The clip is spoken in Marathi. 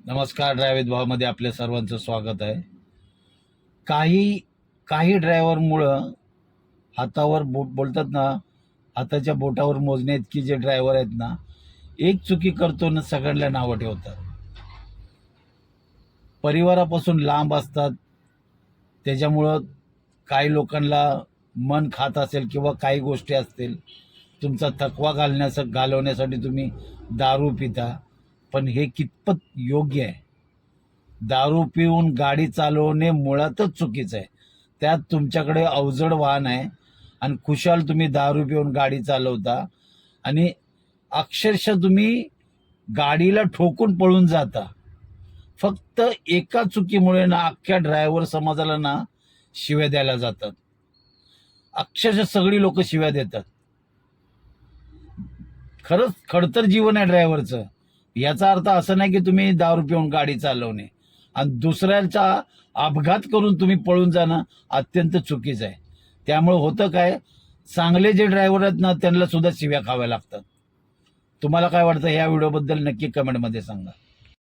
नमस्कार. ड्रायव्हित भावमध्ये आपल्या सर्वांचं स्वागत आहे. काही काही ड्रायव्हरमुळं हातावर बोलतात ना, हाताच्या बोटावर मोजणे इतकी जे ड्रायव्हर आहेत ना, एक चुकी करतो ना सगळ्यांना नावं ठेवतात. परिवारापासून लांब असतात. त्याच्यामुळं काही लोकांना मन खात असेल किंवा काही गोष्टी असतील, तुमचा थकवा घालवण्यासाठी तुम्ही दारू पिता. पण हे कितपत योग्य आहे? दारू पिऊन गाडी चालवणे मुळातच चुकीचं आहे. त्यात तुमच्याकडे अवजड वाहन आहे आणि खुशाल तुम्ही दारू पिऊन गाडी चालवता आणि अक्षरशः तुम्ही गाडीला ठोकून पळून जाता. फक्त एका चुकीमुळे ना अख्ख्या ड्रायव्हर समाजाला ना शिव्या द्यायला जातात. अक्षरशः सगळी लोक शिव्या देतात. खरंच खडतर जीवन आहे ड्रायव्हरचं. याचा अर्थ असं नाही की तुम्ही दारू पिऊन गाडी चालवणे आणि दुसऱ्याचा अपघात करून तुम्ही पळून जाणं अत्यंत चुकीचं आहे. त्यामुळे होतं काय, चांगले जे ड्रायव्हर आहेत ना त्यांना सुद्धा शिव्या खाव्या लागतात. तुम्हाला काय वाटतं या व्हिडिओबद्दल नक्की कमेंटमध्ये सांगा.